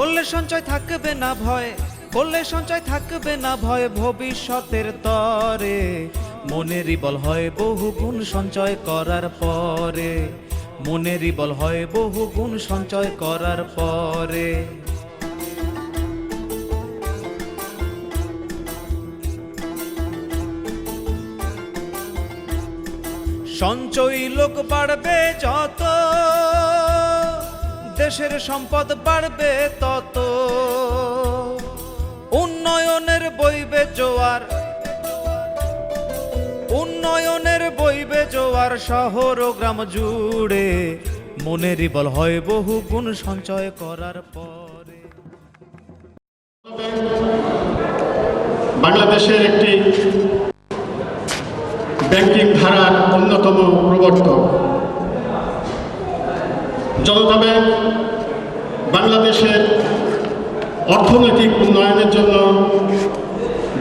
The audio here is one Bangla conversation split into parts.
করলে সঞ্চয় থাকবে না ভয়, করলে সঞ্চয় থাকবে না ভয় ভবিষ্যতের তরে। মনেরই বল হয় বহু গুণ সঞ্চয় করার পরে, মনেরই বল হয় বহু গুণ সঞ্চয় করার পরে। সঞ্চয়ী লোক বাড়বে যত, দেশের সম্পদ বাড়বে তত। উন্নয়নের বইবে জোয়ার, উন্নয়নের বইবে জোয়ার শহর ও গ্রাম জুড়ে। মনেরই বল হয় বহু গুণ সঞ্চয় করার পরে। বাংলাদেশের একটি ব্যাংকিং ধারার অন্যতম প্রবর্তক। জনতা ব্যাংক বাংলাদেশের অর্থনৈতিক উন্নয়নের জন্য,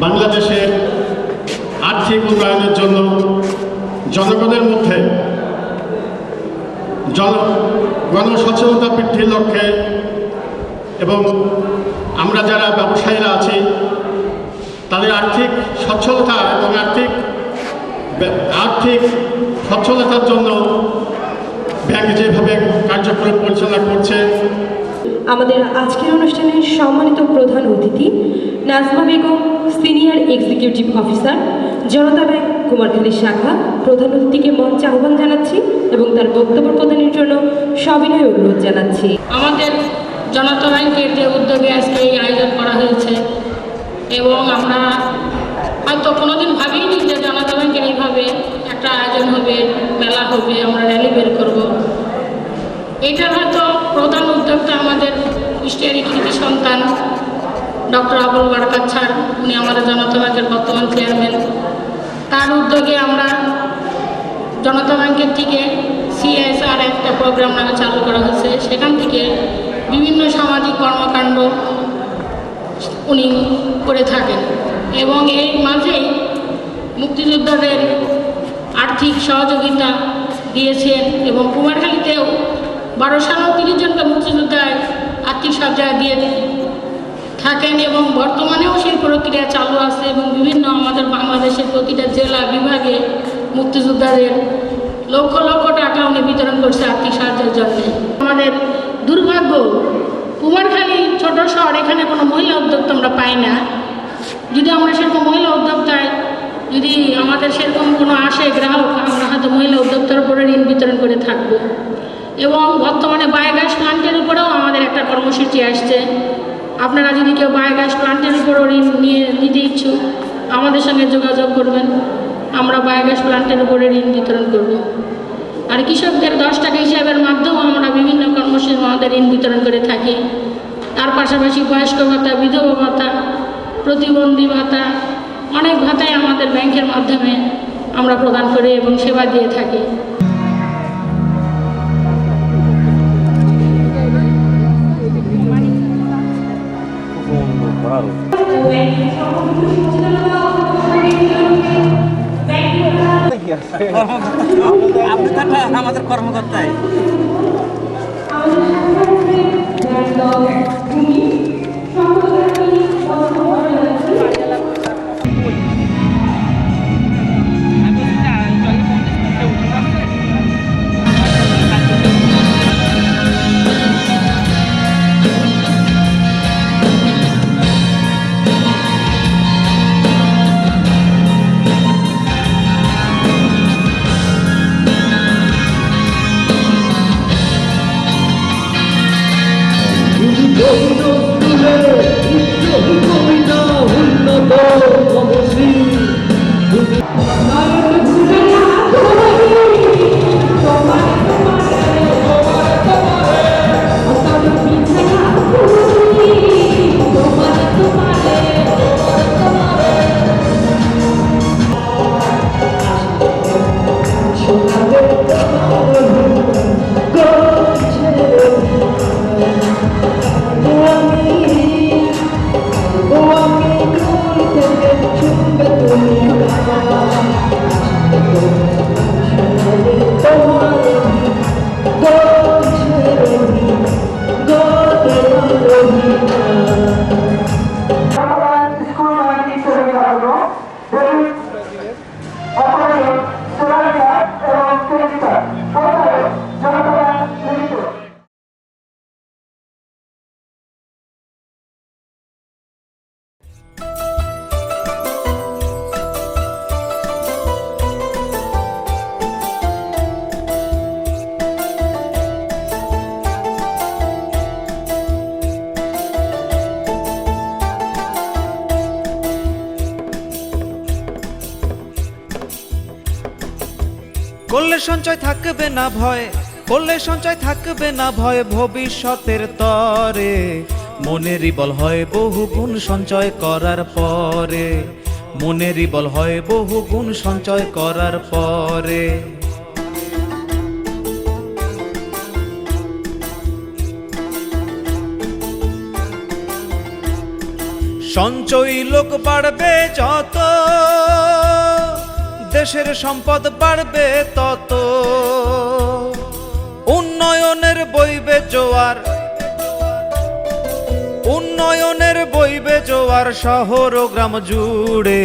বাংলাদেশের আর্থিক উন্নয়নের জন্য, জনগণের মধ্যে গণসচেতনতা বৃদ্ধির লক্ষ্যে এবং আমরা যারা ব্যবসায়ীরা আছি তাদের আর্থিক সচ্ছলতা এবং আর্থিক সচ্ছলতার জন্য ব্যাংক যেভাবে কার্যক্রম পরিচালনা করছে। আমাদের আজকের অনুষ্ঠানের সম্মানিত প্রধান অতিথি Nazma Begum, senior executive officer, Janata Bank Kumarkhali শাখা, প্রধান অতিথিকে মঞ্চে আহ্বান জানাচ্ছি এবং তার বক্তব্য প্রদানের জন্য সবিনয় অনুরোধ জানাচ্ছি। আমাদের জনতা ব্যাংকের যে উদ্যোগে আজকে এই আয়োজন করা হয়েছে এবং আমরা হয়তো কোনোদিন ভাবিনি যে জনতা ব্যাংকের এইভাবে একটা আয়োজন হবে, মেলা হবে, আমরা র্যালি বের করব। এটার হয়তো প্রধান উদ্যোক্তা আমাদের কুষ্টিয়ারই কৃতি সন্তান ডক্টর আবুল বারাকাত স্যার, উনি আমাদের জনতা ব্যাংকের বর্তমান চেয়ারম্যান। তার উদ্যোগে আমরা জনতা ব্যাংকের থেকে CSR একটা প্রোগ্রাম নামে চালু করা হয়েছে। সেখান থেকে বিভিন্ন সামাজিক কর্মকাণ্ড উনি করে থাকেন এবং এই মাঝেই মুক্তিযোদ্ধাদের আর্থিক সহযোগিতা দিয়েছেন এবং কুমারখালীতেও 1230 জনকে মুক্তিযোদ্ধায় আর্থিক সহায়তা দিয়ে থাকেন এবং বর্তমানেও সেই প্রক্রিয়া চালু আছে এবং বিভিন্ন আমাদের বাংলাদেশের প্রতিটা জেলা বিভাগে মুক্তিযোদ্ধাদের লক্ষ লক্ষ টাকা উনি বিতরণ করছে আর্থিক সাহায্যের জন্য। আমাদের দুর্ভাগ্য, কুমারখালী ছোট শহর, এখানে কোনো মহিলা উদ্যোক্তা আমরা পাই না। যদি আমরা সেরকম মহিলা উদ্যোক্তায় যদি আমাদের সেরকম কোনো আসে গ্রাহক, আমরা হয়তো মহিলা উদ্যোক্তার উপরে ঋণ বিতরণ করে থাকবো। এবং বর্তমানে বায়োগ্যাস প্লান্টের উপরেও আমাদের একটা কর্মসূচি আসছে। আপনারা যদি কেউ বায়োগ্যাস প্লান্টের উপরও ঋণ নিতে ইচ্ছুক আমাদের সঙ্গে যোগাযোগ করবেন, আমরা বায়োগ্যাস প্লান্টের উপরে ঋণ বিতরণ করব। আর কৃষকদের 10 টাকা হিসাবের মাধ্যমেও আমরা বিভিন্ন কর্মসূচি আমাদের ঋণ বিতরণ করে থাকি। তার পাশাপাশি বয়স্ক ভাতা, বিধবা ভাতা, প্রতিবন্ধী ভাতা, অনেক ভাতাই আমাদের ব্যাংকের মাধ্যমে আমরা প্রদান করে এবং সেবা দিয়ে থাকি। আমাদের কর্মকর্তায় করলে সঞ্চয় থাকবে না ভয়, করলে সঞ্চয় থাকবে না ভয় ভবিষ্যতের তরে। মনেরই বল হয় বহু গুণ সঞ্চয় করার পরে, মনেরই বল হয় বহু গুণ সঞ্চয় করার পরে। সঞ্চয়ী লোক বাড়বে যত, দেশের সম্পদ বাড়বে তত। উন্নয়নের বইবে জোয়ার, উন্নয়নের বইবে জোয়ার শহর ও গ্রাম জুড়ে।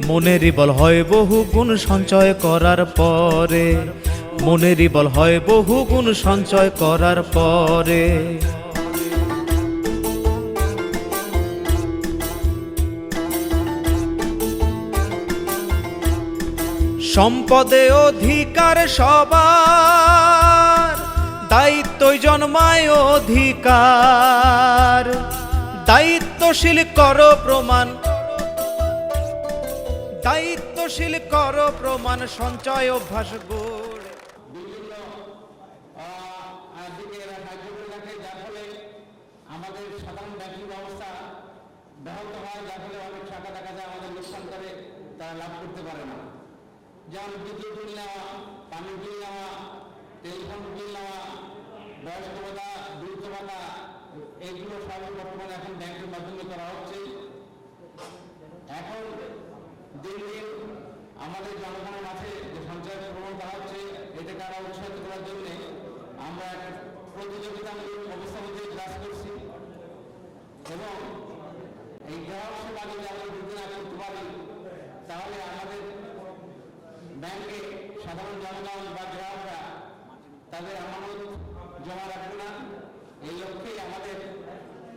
মনেরই বল হয় বহু গুণ সঞ্চয় করার পরে, মনেরই বল হয় বহু গুণ সঞ্চয় করার পরে। সম্পদে অধিকার সবার, দায়িত্বই জন্মায় অধিকার। দায়িত্বশীল করো প্রমাণ, দায়িত্বশীল করো প্রমাণ সঞ্চয় অভ্যাস গড়ে। বিভিন্ন দিকে এরা কার্যকরী রাখে, যার ফলে আমাদের সাধারণ ব্যাংকিং ব্যবস্থা ব্যাহত হয়, যার ফলে অনেক টাকা দেখা যায় আমাদের লোকসান করে তারা লাভ করতে পারে না। যেমন বিদ্যুৎ বিল নেওয়া, পানি বিল নেওয়া, টেলিফোন বিল নেওয়া, বয়স্ক ভাতা, বৃদ্ধ ভাতা, এগুলো সব বর্তমানে এখন ব্যাংকের মাধ্যমে করা হচ্ছে। এখন দিন দিন আমাদের জনগণের মাঝে যে সঞ্চয়ের প্রবণতা হচ্ছে, এটাকে আরো উৎসাহিত করার জন্য আমরা একটা প্রতিযোগিতামূলক অবস্থার মধ্যে ক্লাস করছি এবং এই গ্রাহক সেবা যদি আমরা বৃদ্ধি না করতে পারি, তাহলে আমাদের ব্যাংকে সাধারণ জনগণ বা গ্রাহকরা তাদের আমানত জমা রাখবে না। এই লক্ষ্যেই আমাদের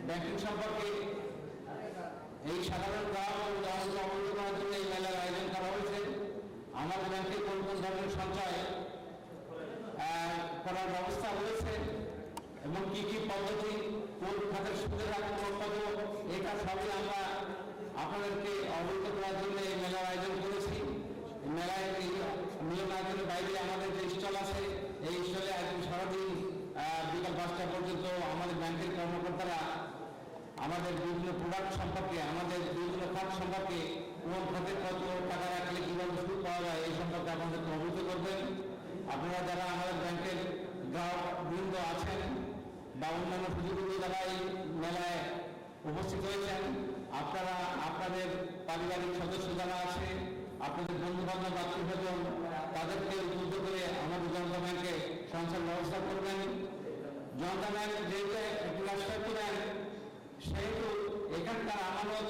ব্যাংকিং সম্পর্কে এই সাধারণ গ্রাহক ও জনগণকে অবগত করার জন্য এই মেলার আয়োজন করা হয়েছে। আমাদের ব্যাংকে কোন কোন ধরনের সঞ্চয় করার ব্যবস্থা রয়েছে এবং কি কি পদ্ধতি, কোন খাতের সুদের হার কত, এটা সবই আমরা আপনাদেরকে অবগত করার জন্য এই মেলার আয়োজন করেছি। মেলায় মিলন আয়োজনের বাইরে আমাদের যে স্টল আছে, এই স্টলে একদিন সারাদিন বিকাল 5টা পর্যন্ত আমাদের ব্যাংকের কর্মকর্তারা আমাদের বিভিন্ন প্রোডাক্ট সম্পর্কে, আমাদের বিভিন্ন খাত সম্পর্কে, কোন খাতে কত টাকা রাখলে কীভাবে সুদ পাওয়া যায় এই সম্পর্কে আমাদেরকে অবগত করবেন। আপনারা যারা আমাদের ব্যাংকের গ্রাহক বৃন্দ আছেন বা অন্যান্য সুযোগগুলো যারা এই মেলায় উপস্থিত হয়েছেন, আপনারা আপনাদের পারিবারিক সদস্য যারা আছে, আপনাদের বন্ধু বান্ধব আত্মীয়স্বজন, তাদেরকে উদ্বুদ্ধ করে আমাদের জনতা ব্যাংকে সঞ্চয় ব্যবস্থা করবেন। জনতা ব্যাংক যেহেতু একটি রাষ্ট্রায়ত্ত ব্যাংক, সেহেতু এখানকার আমানত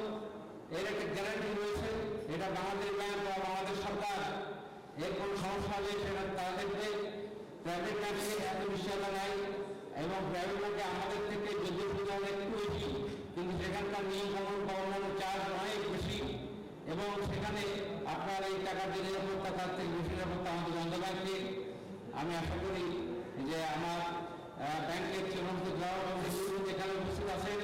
এর একটা গ্যারান্টি রয়েছে। এটা বাংলাদেশ ব্যাংক বা বাংলাদেশ সরকার এর কোনো সমস্যা হলে সেটা তারা দেখবে। প্রাইভেট ব্যাংকে এত নিশ্চয়তা নাই এবং প্রাইভেট ব্যাংকে আমাদের থেকে যদিও সুবিধা একটু বেশি, কিন্তু সেখানকার নিয়ম কানুন বা অন্যান্য চার্জ অনেক বেশি এবং সেখানে আপনার এই টাকার যে নিরাপত্তা, তার থেকে বেশি নিরাপত্তা আমাদের জনতা ব্যাংকে। আমি আশা করি যে আমার ব্যাংকের যে সমস্ত গ্রাহক যেখানে উপস্থিত আছেন,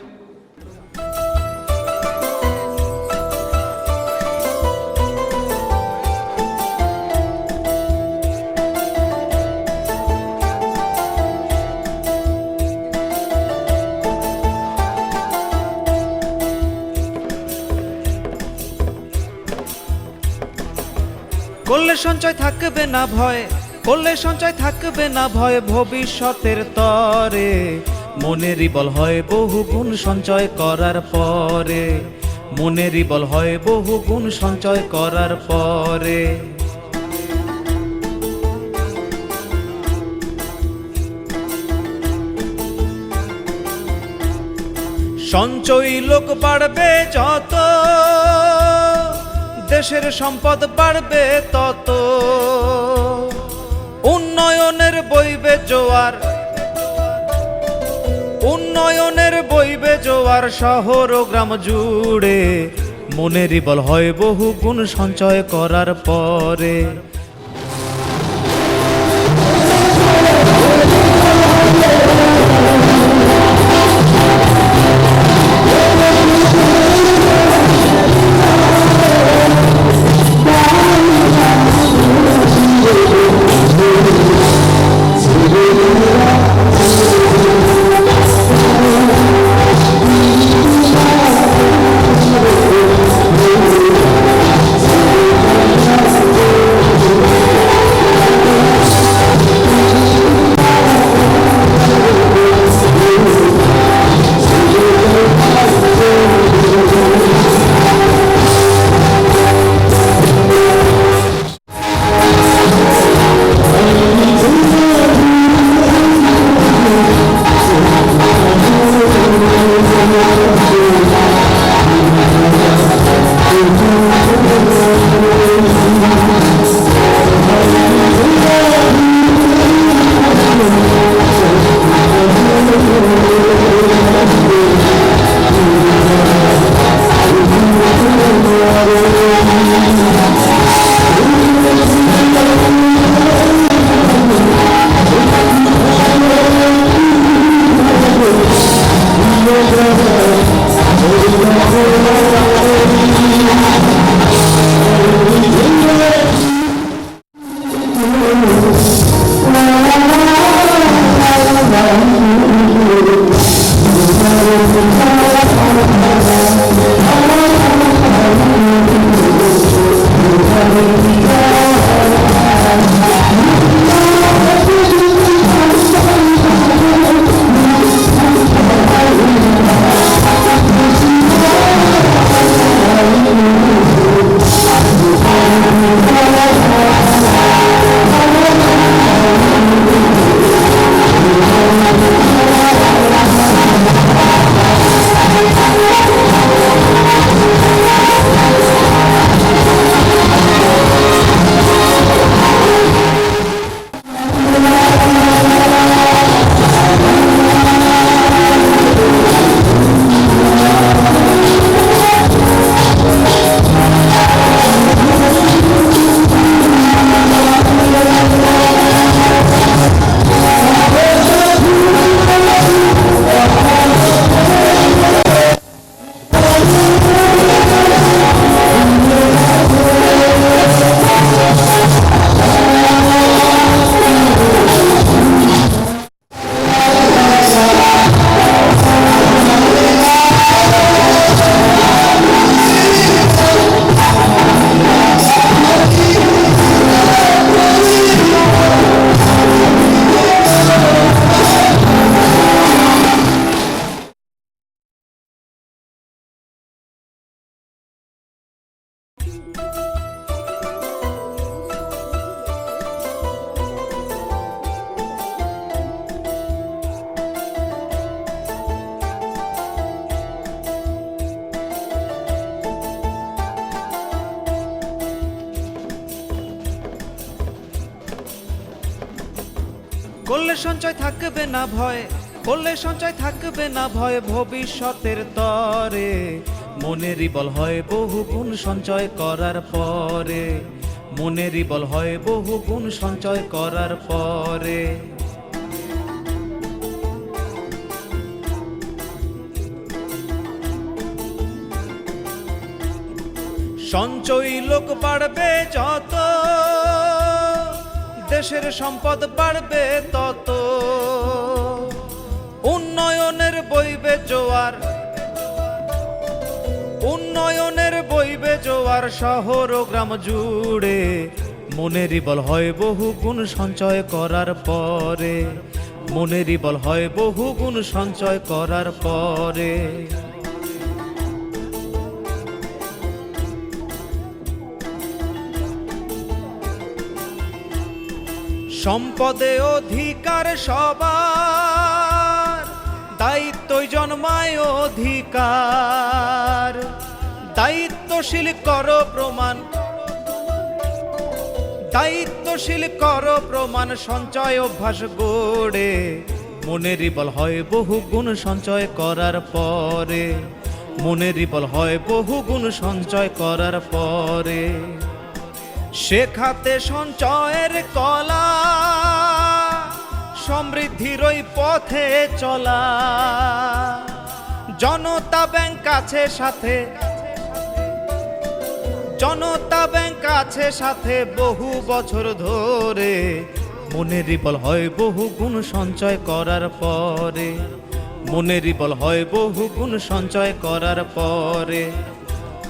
করলে সঞ্চয় থাকবে না ভয়, করলে সঞ্চয় থাকবে না ভয় ভবিষ্যতের তরে। মনেরই বল হয় বহু গুণ সঞ্চয় করার পরে, মনেরই বল হয় বহু গুণ সঞ্চয় করার পরে। সঞ্চয়ী লোক বাড়বে যত, দেশের সম্পদ বাড়বে তত। উন্নয়নের বইবে জোয়ার, উন্নয়নের বইবে জোয়ার শহর ও গ্রাম জুড়ে। মনেরই বল হয় বহু গুণ সঞ্চয় করার পরে। করলে সঞ্চয় থাকবে না ভয়, করলে সঞ্চয় থাকবে না ভয় ভবিষ্যতের তরে। মনেরই বল হয় বহু গুণ সঞ্চয় করার পরে, মনেরই বল হয় বহু গুণ সঞ্চয় করার পরে। সঞ্চয়ী লোক বাড়বে যত, দেশের সম্পদ বাড়বে তত। উন্নয়নের বইবে জোয়ার, উন্নয়নের বইবে জোয়ার শহর ও গ্রাম জুড়ে। মনেরই বল হয় বহু গুণ সঞ্চয় করার পরে, মনেরই বল হয় বহু গুণ সঞ্চয় করার পরে। সম্পদে অধিকার সবার, দায়িত্বই জন্মায় অধিকার। দায়িত্বশীল করো প্রমাণ, দায়িত্বশীল করো প্রমাণ সঞ্চয় অভ্যাস গড়ে। মনেরই বল হয় বহু গুণ সঞ্চয় করার পরে, মনেরই বল হয় বহু গুণ সঞ্চয় করার পরে। শেখাতে সঞ্চয়ের কলা, সমৃদ্ধির ওই পথে চলা। জনতা ব্যাংক আছে সাথে, জনতা ব্যাংক আছে সাথে বহু বছর ধরে। মনেরই বল হয় বহু গুণ সঞ্চয় করার পরে, মনেরই বল হয় বহু গুণ সঞ্চয় করার পরে।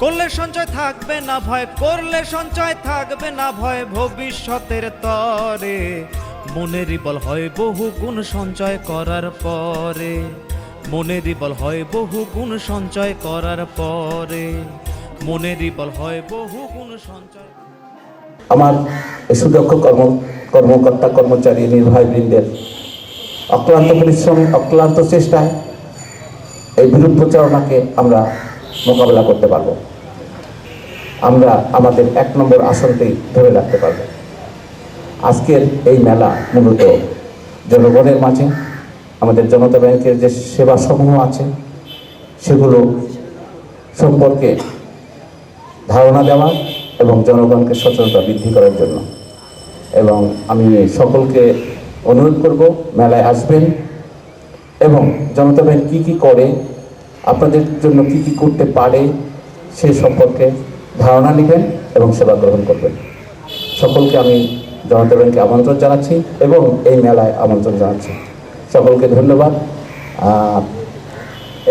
করলে সঞ্চয় থাকবে না ভয়, করলে সঞ্চয় থাকবে না ভয় ভবিষ্যতের তরে। মনেরই বল হয় বহু গুণ সঞ্চয় করার পরে, মনেরই বল হয় বহু গুণ সঞ্চয় করার পরে, মনেরই বল হয় বহু গুণ সঞ্চয়। আমার এই সুদক্ষ কর্মকর্তা কর্মচারী নির্বাহী বৃন্দের অক্লান্ত পরিশ্রম, অক্লান্ত চেষ্টায় এই বিরূপ প্রচারণাকে আমরা মোকাবেলা করতে পারব। আমরা আমাদের 1 নম্বর আসনটি ধরে রাখতে পারব। আজকের এই মেলা মূলত জনগণের মাঝে আমাদের জনতা ব্যাংকের যে সেবা সমূহ আছে সেগুলো সম্পর্কে ধারণা দেওয়া এবং জনগণকে সচেতনতা বৃদ্ধি করার জন্য। এবং আমি সকলকে অনুরোধ করব মেলায় আসবেন এবং জনতা ব্যাংক কী কী করে, আপনাদের জন্য কী কী করতে পারে সে সম্পর্কে ধারণা নেবেন এবং সেবা গ্রহণ করবেন। সকলকে আমি জনতা ব্যাংকে আমন্ত্রণ জানাচ্ছি এবং এই মেলায় আমন্ত্রণ জানাচ্ছি। সকলকে ধন্যবাদ।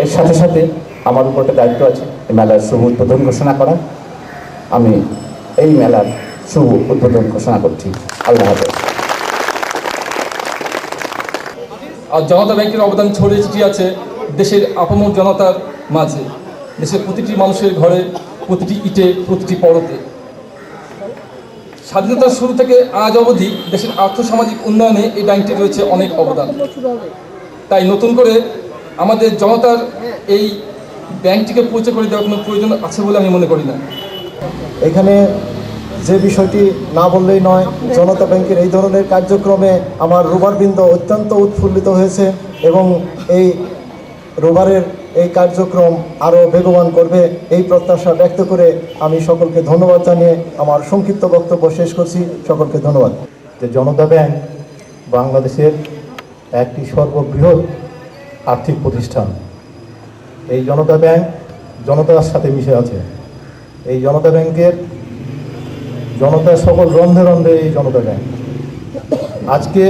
এর সাথে সাথে আমার উপর একটা দায়িত্ব আছে এই মেলার শুভ উদ্বোধন ঘোষণা করা। আমি এই মেলার শুভ উদ্বোধন ঘোষণা করছি। আল্লাহ হাফেজ। আর জনতা ব্যাংকের অবদান ছড়িয়ে ছিটিয়ে আছে দেশের আপামর জনতার মাঝে, দেশের প্রতিটি মানুষের ঘরে, প্রতিটি ইটে, প্রতিটি পরতে। স্বাধীনতার শুরু থেকে আজ অবধি দেশের আর্থসামাজিক উন্নয়নে এই ব্যাংকটি রয়েছে অনেক অবদান। তাই নতুন করে আমাদের জনতার এই ব্যাংকটিকে পরিচয় করে দেওয়ার কোনো প্রয়োজন আছে বলে আমি মনে করি না। এখানে যে বিষয়টি না বললেই নয়, জনতা ব্যাংকের এই ধরনের কার্যক্রমে আমার রোভারবৃন্দ অত্যন্ত উৎফুল্লিত হয়েছে এবং এই রোভারের এই কার্যক্রম আরও বেগবান করবে এই প্রত্যাশা ব্যক্ত করে আমি সকলকে ধন্যবাদ জানিয়ে আমার সংক্ষিপ্ত বক্তব্য শেষ করছি। সকলকে ধন্যবাদ। যে জনতা ব্যাংক বাংলাদেশের একটি সর্ববৃহৎ আর্থিক প্রতিষ্ঠান। এই জনতা ব্যাংক জনতার সাথে মিশে আছে। এই জনতা ব্যাংকের জনতার সকল রন্ধে রন্ধে এই জনতা ব্যাংক। আজকে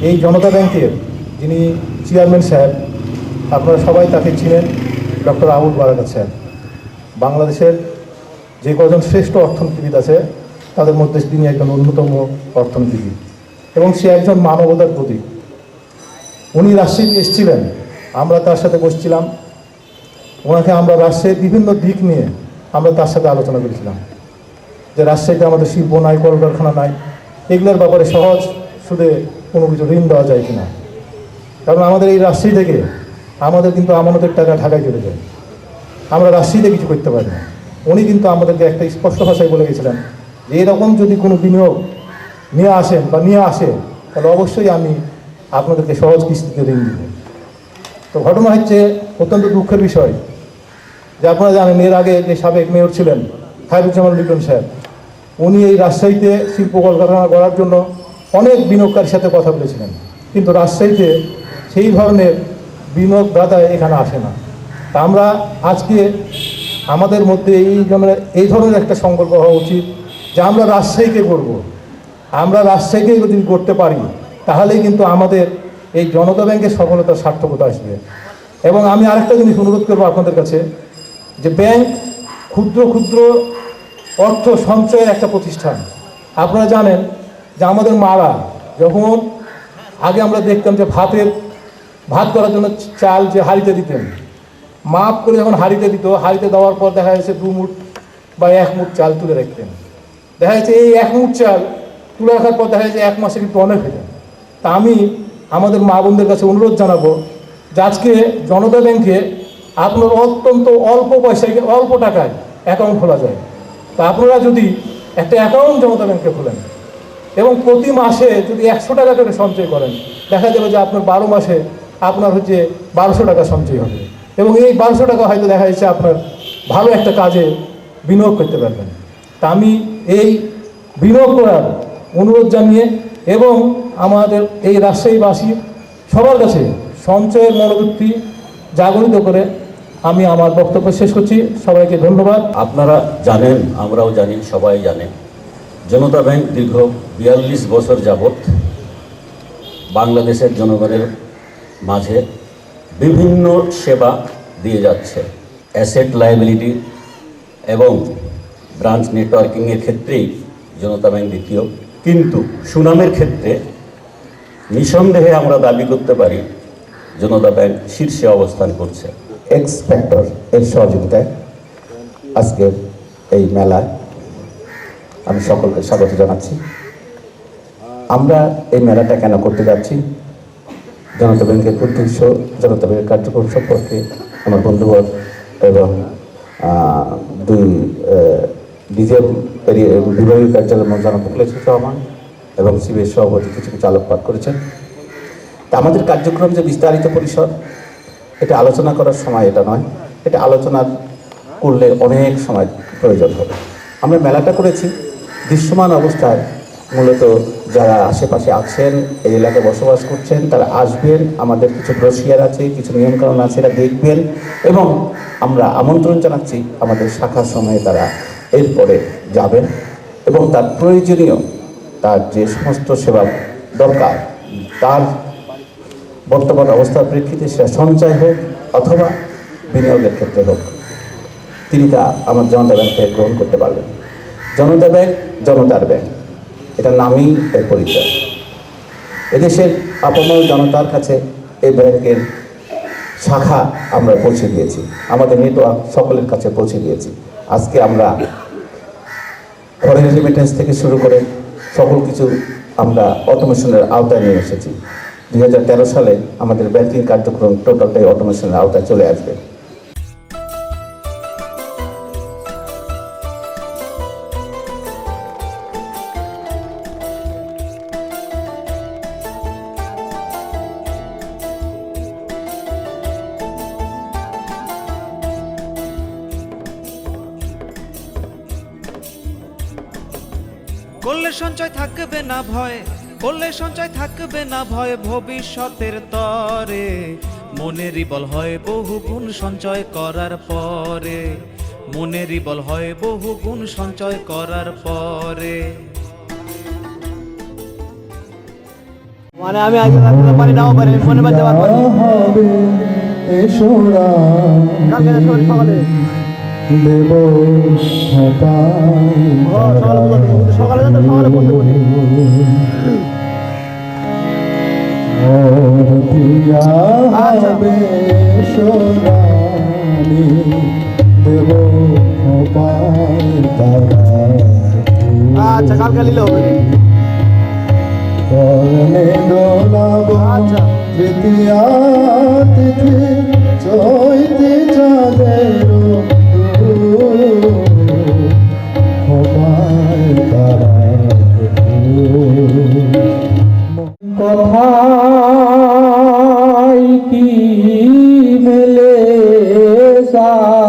এই জনতা ব্যাংকের যিনি চেয়ারম্যান সাহেব, আপনারা সবাই তাকে চিনেন, ডক্টর আবুল বারাকাত সাহেব। বাংলাদেশের যে কজন শ্রেষ্ঠ অর্থনীতিবিদ আছে তাদের মধ্যে তিনি একজন অন্যতম অর্থনীতিবিদ এবং সে একজন মানবতার প্রতীক। উনি রাজশাহীতে এসেছিলেন, আমরা তার সাথে বসছিলাম, ওনাকে আমরা রাজশাহীর বিভিন্ন দিক নিয়ে আমরা তার সাথে আলোচনা করেছিলাম যে রাজশাহীতে আমাদের শিল্প নাই, কলকারখানা নাই, এগুলোর ব্যাপারে সহজ সুদে কোনো কিছু ঋণ দেওয়া যায় কিনা। কারণ আমাদের এই রাজশাহী থেকে আমাদের কিন্তু আমানতের টাকা ঢাকায় চলে যায়, আমরা রাজশাহীতে কিছু করতে পারি না। উনি কিন্তু আমাদেরকে একটা স্পষ্ট ভাষায় বলে গেছিলেন যে এরকম যদি কোনো বিনিয়োগ নিয়ে আসেন বা নিয়ে আসে তাহলে অবশ্যই আমি আপনাদেরকে সহজ কিস্তিতে ঋণ দিব। তো ঘটনা হচ্ছে অত্যন্ত দুঃখের বিষয় যে আপনারা জানেন এর আগে যে সাবেক মেয়র ছিলেন খায়রুজ্জামান লিটন সাহেব, উনি এই রাজশাহীতে শিল্প কলকারখানা গড়ার জন্য অনেক বিনিয়োগকারীর সাথে কথা বলেছিলেন, কিন্তু রাজশাহীতে সেই ধরনের বিনিয়োগদাতা এখানে আসে না। তা আমরা আজকে আমাদের মধ্যে এই ধরনের একটা সংকল্প হওয়া উচিত যে আমরা রাজশাহীকে গড়ব। আমরা রাজশাহীকে যদি করতে পারি তাহলেই কিন্তু আমাদের এই জনতা ব্যাংকের সফলতার সার্থকতা আসবে। এবং আমি আরেকটা জিনিস অনুরোধ করবো আপনাদের কাছে, যে ব্যাংক ক্ষুদ্র ক্ষুদ্র অর্থ সঞ্চয়ের একটা প্রতিষ্ঠান। আপনারা জানেন যে আমাদের মারা যখন আগে আমরা দেখতাম যে ভাত করার জন্য চাল যে হাঁড়িতে দিতেন, মাপ করে যখন হাঁড়িতে দিত, হাঁড়িতে দেওয়ার পর দেখা যাচ্ছে 2 মুঠ বা 1 মুঠ চাল তুলে রাখতেন। দেখা যাচ্ছে এই 1 মুঠ চাল তুলে রাখার পর দেখা যাচ্ছে 1 মাসে কিন্তু অনেক হতেন। তা আমি আমাদের মা বোনদের কাছে অনুরোধ জানাবো যে আজকে জনতা ব্যাংকে আপনার অত্যন্ত অল্প পয়সায় অল্প টাকায় অ্যাকাউন্ট খোলা যায়। তা আপনারা যদি একটা অ্যাকাউন্ট জনতা ব্যাংকে খোলেন এবং প্রতি মাসে যদি 100 টাকা করে সঞ্চয় করেন, দেখা যাবে যে আপনার 12 মাসে আপনার হচ্ছে 1200 টাকা সঞ্চয় হবে। এবং এই 1200 টাকা হয়তো দেখা যাচ্ছে আপনার ভালো একটা কাজে বিনিয়োগ করতে পারবেন। তা আমি এই বিনিয়োগ করার অনুরোধ জানিয়ে এবং আমাদের এই রাজশাহীবাসী সবার কাছে সঞ্চয়ের মনোবৃত্তি জাগরিত করে আমি আমার বক্তব্য শেষ করছি। সবাইকে ধন্যবাদ। আপনারা জানেন, আমরাও জানি, সবাই জানেন, জনতা ব্যাংক দীর্ঘ 42 বছর যাবৎ বাংলাদেশের জনগণের মাঝে বিভিন্ন সেবা দিয়ে যাচ্ছে। অ্যাসেট লায়াবিলিটি এবং ব্রাঞ্চ নেটওয়ার্কিংয়ের ক্ষেত্রেই জনতা ব্যাংক দ্বিতীয়, কিন্তু সুনামের ক্ষেত্রে নিঃসন্দেহে আমরা দাবি করতে পারি জনতা ব্যাংক শীর্ষে অবস্থান করছে। এক্স ফ্যাক্টর এর সহযোগিতায় আজকের এই মেলায় আমি সকলকে স্বাগত জানাচ্ছি। আমরা এই মেলাটা কেন করতে যাচ্ছি, জনতা ব্যাংকের উদ্দেশ্য, জনতা ব্যাংকের কার্যক্রম সম্পর্কে আমার বন্ধুবর এবং 2 ডিজেল বিভাগীয় কার্যালয়ের মঞ্চানা মুখলেশ রহমান এবং সিবিএস সভাপতি কিছু আলোকপাত করেছেন। তা আমাদের কার্যক্রম যে বিস্তারিত পরিসর, এটা আলোচনা করার সময় এটা নয়, এটা আলোচনা করলে অনেক সময় প্রয়োজন হবে। আমরা মেলাটা করেছি দৃশ্যমান অবস্থায়, মূলত যারা আশেপাশে আছেন, এই এলাকায় বসবাস করছেন, তারা আসবেন, আমাদের কিছু ব্রোশিয়ার আছে, কিছু নিয়মকানুন আছে, এরা দেখবেন এবং আমরা আমন্ত্রণ জানাচ্ছি আমাদের শাখার সময়ে তারা এরপরে যাবেন এবং তার প্রয়োজনীয় তার যে সমস্ত সেবা দরকার তার বর্তমান অবস্থার প্রেক্ষিতে সেটা সঞ্চয় হোক অথবা বিনিয়োগের ক্ষেত্রে হোক, তিনি তা আমার জনতা ব্যাংক থেকে গ্রহণ করতে পারবেন। জনতা ব্যাংক জনতার ব্যাংক, এটা নামই এর পরিচয়। এদেশের আপামর জনতার কাছে এই ব্যাংকের শাখা আমরা পৌঁছে দিয়েছি, আমাদের নেটওয়ার্ক সকলের কাছে পৌঁছে দিয়েছি। আজকে আমরা ফরেন রেমিটেন্স থেকে শুরু করে সকল কিছু আমরা অটোমেশনের আওতায় নিয়ে এসেছি। 2013 সালে আমাদের ব্যাংকিং কার্যক্রম টোটালটাই অটোমেশনের আওতায় চলে আসবে। করলে সঞ্চয় থাকবে না ভয়, করলে সঞ্চয় থাকবে না ভয়, ভবিষ্যতের তরে মনেরই বল হয় বহু গুণ সঞ্চয় করার পরে, মনেরই বল হয় বহু গুণ সঞ্চয় করার পরে। মানে আমি আজ পানি নাও পারি মনে বাজতে পারবো কালকে সকালে দেব সকালে সকালে বলতে বলি আচ্ছা কালকে নিলে হবে। আচ্ছা তৃতীয়া তিথি চৈতি চাঁদের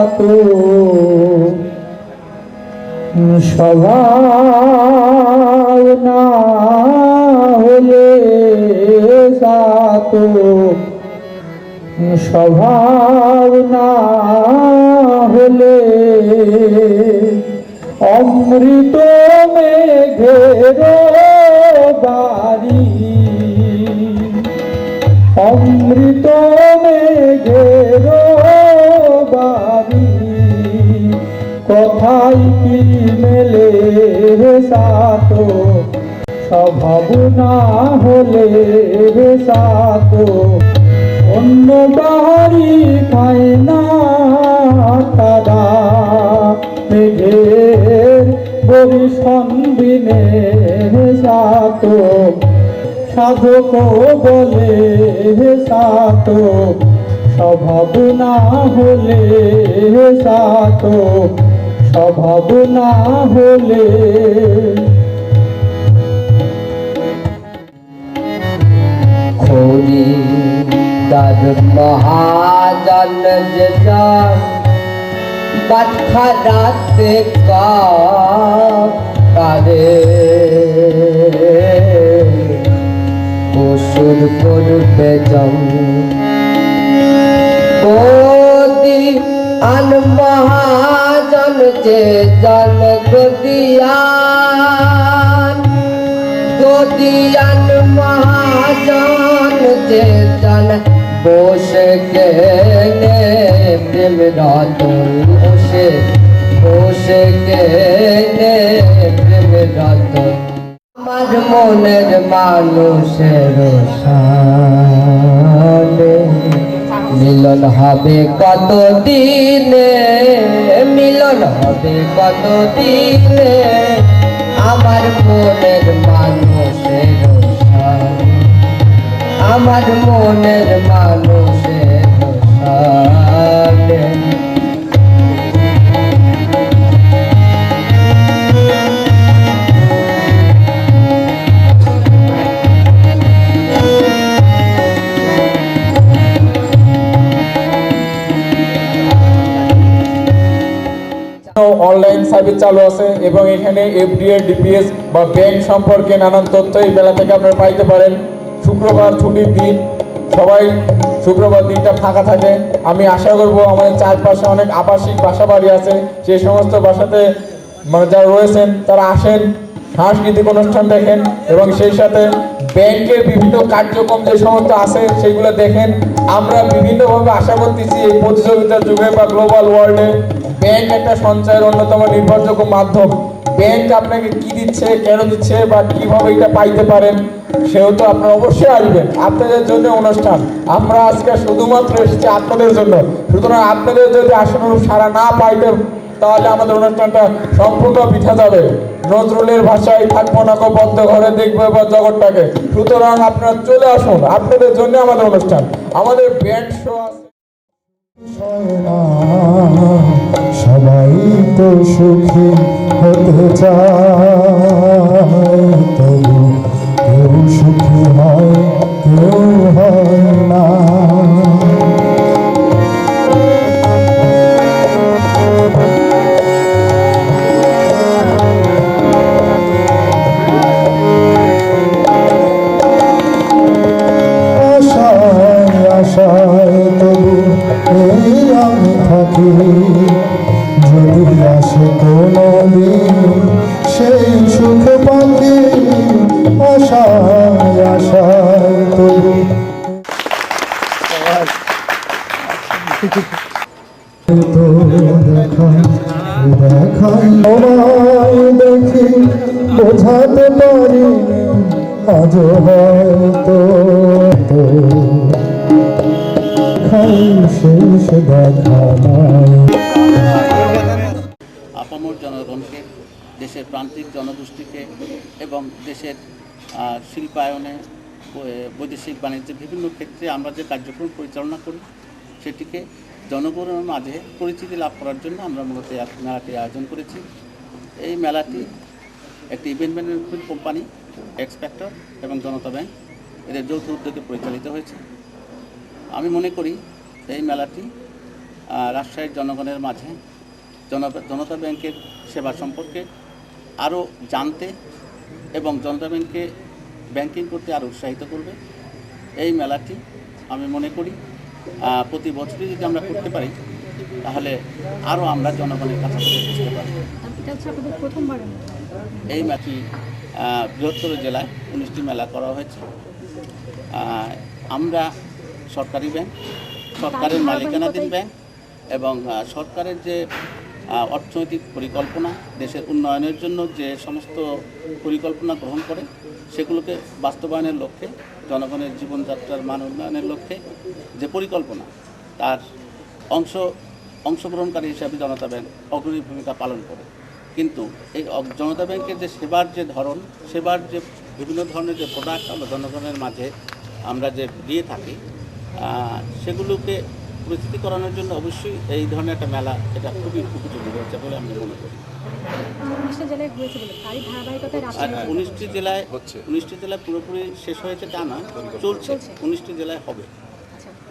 সাতো স্বভাব না হলে সাতো স্বভাব না হলে অমৃত মেঘের বাড়ি অমৃত মেঘের বাড়ি কোথায় কি মেলে সাতো স্বভাব না হলে সাতো অন্য বাড়ি খায় না তারা মেঘের বরিশন দিনে সাতো সাধক বলে সাতো স্বভাব না হলে সাতো স্বভাব না হলে খোরি তার মহাজন যে যান বাটখারাতে কারে পশুর পূর্বে জম গদি আন মহাজন যে জন গদিয়ান গদিয়ান মহাজন যে জন বসে কে প্রেম রতন বসে কে প্রেম রতন আমার মনের মানুষের সাথে মিলন হবে কত দিনে মিলন হবে কত দিনে আমার মনের মানুষের সাথে আমার মনের মানুষের সাথে অনলাইন সার্ভিস চালু আছে এবং এখানে এফডিএ ডিপিএস বা ব্যাংক সম্পর্কে নানান তথ্য এই মেলা থেকে আপনারা পাইতে পারেন। শুক্রবার ছুটির দিন, সবাই শুক্রবার দিনটা ফাঁকা থাকে। আমি আশা করব আমাদের চারপাশে অনেক আবাসিক বাসা বাড়ি আছে, সেই সমস্ত বাসাতে মানে যারা রয়েছেন তারা আসেন, সাংস্কৃতিক অনুষ্ঠান দেখেন এবং সেই সাথে ব্যাংকের বিভিন্ন কার্যক্রম যে সমস্ত আছে সেগুলো দেখেন। আমরা বিভিন্নভাবে আশা করতেছি এই প্রতিযোগিতার যুগে বা গ্লোবাল ওয়ার্ল্ডে ব্যাংক একটা সঞ্চয়ের অন্যতম নির্ভরযোগ্য মাধ্যম। ব্যাংক আপনাকে কি দিচ্ছে, কেন দিচ্ছে বা কিভাবে এটা পাইতে পারেন, সেহেতু আপনারা অবশ্যই আসবেন। আপনাদের জন্য অনুষ্ঠান, আমরা আজকে শুধুমাত্র এসেছি আপনাদের জন্য। সুতরাং আপনাদের যদি আশানুরূপ সাড়া না পাইতে তাহলে আমাদের অনুষ্ঠানটা সম্পূর্ণ বৃথা যাবে। নজরুলের ভাষায় থাকবো না গো বদ্ধ ঘরে দেখবো এবার জগৎটাকে। সুতরাং আপনারা চলে আসুন, আপনাদের জন্য আমাদের অনুষ্ঠান, আমাদের ব্যান্ড শো আছে। সবাই তো সুখী হতে চায়, তবু কেউ সুখী হয় কেউ হয় না। আশায় তবু এই আমি থাকি, যদি আসে কোনো দিন সেই সুখ পাখি। আশায় আশায় তবু দেখি বোঝাতে পারি আজ হয়তো শেষ দেখা নাই। আপামর জনগণকে, দেশের প্রান্তিক জনগোষ্ঠীকে এবং দেশের শিল্পায়নে, বৈদেশিক বাণিজ্যের বিভিন্ন ক্ষেত্রে আমরা যে কার্যক্রম পরিচালনা করি সেটিকে জনগণের মাঝে পরিচিতি লাভ করার জন্য আমরা মূলত মেলাটি আয়োজন করেছি। এই মেলাটি একটি event management company x factor এবং জনতা ব্যাংক এদের যৌথ উদ্যোগে পরিচালিত হয়েছে। আমি মনে করি এই মেলাটি রাজশাহীর জনগণের মাঝে জনতা ব্যাংকের সেবা সম্পর্কে আরও জানতে এবং জনতা ব্যাংকে ব্যাংকিং করতে আরও উৎসাহিত করবে। এই মেলাটি আমি মনে করি প্রতি বছরই যদি আমরা করতে পারি তাহলে আরও আমরা জনগণের কাছাকাছি বুঝতে পারি। এই মেলাটি বৃহত্তর জেলায় 19টি মেলা করা হয়েছে। আমরা সরকারি ব্যাংক, সরকারের মালিকানাধীন ব্যাংক এবং সরকারের যে অর্থনৈতিক পরিকল্পনা, দেশের উন্নয়নের জন্য যে সমস্ত পরিকল্পনা গ্রহণ করে সেগুলোকে বাস্তবায়নের লক্ষ্যে, জনগণের জীবনযাত্রার মান উন্নয়নের লক্ষ্যে যে পরিকল্পনা তার অংশগ্রহণকারী হিসাবে জনতা ব্যাংক অগ্রণী ভূমিকা পালন করে। কিন্তু এই জনতা ব্যাংকের যে সেবার যে ধরন, সেবার যে বিভিন্ন ধরনের যে প্রোডাক্ট আমরা জনগণের মাঝে আমরা যে দিয়ে থাকি সেগুলোকে পরিস্থিতি করানোর জন্য অবশ্যই এই ধরনের একটা মেলা এটা খুবই উপযোগী হচ্ছে বলে আমি মনে করি। 19টি জেলায় পুরোপুরি শেষ হয়েছে তা না, চলছে। 19টি জেলায় হবে।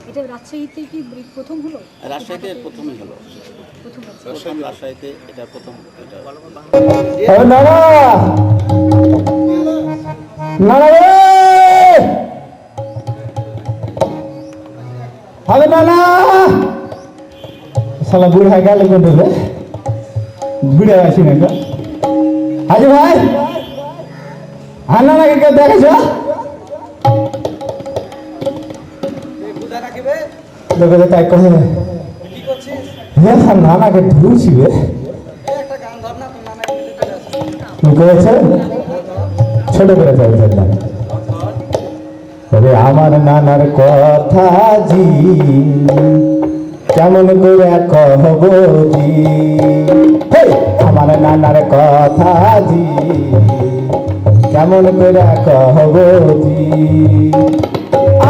এটা রাজশাহীতে কি প্রথম হলো? রাজশাহীতে প্রথমই হলো, প্রথম রাজশাহীতে এটা প্রথম। হ্যালো নানা, সালা বুড়া গেলে কোন দেবে, বুড়া আসি না হাজি ভাই, হ্যাঁ নানাকে কেউ দেখেছ? দেখো তাই কহে নানাকে ধুলছি রে, ছোট করে তবে আমার নানার কথা জি কেমন করে কহব জি, আমার নানার কথা জি কেমন করে কহব জি।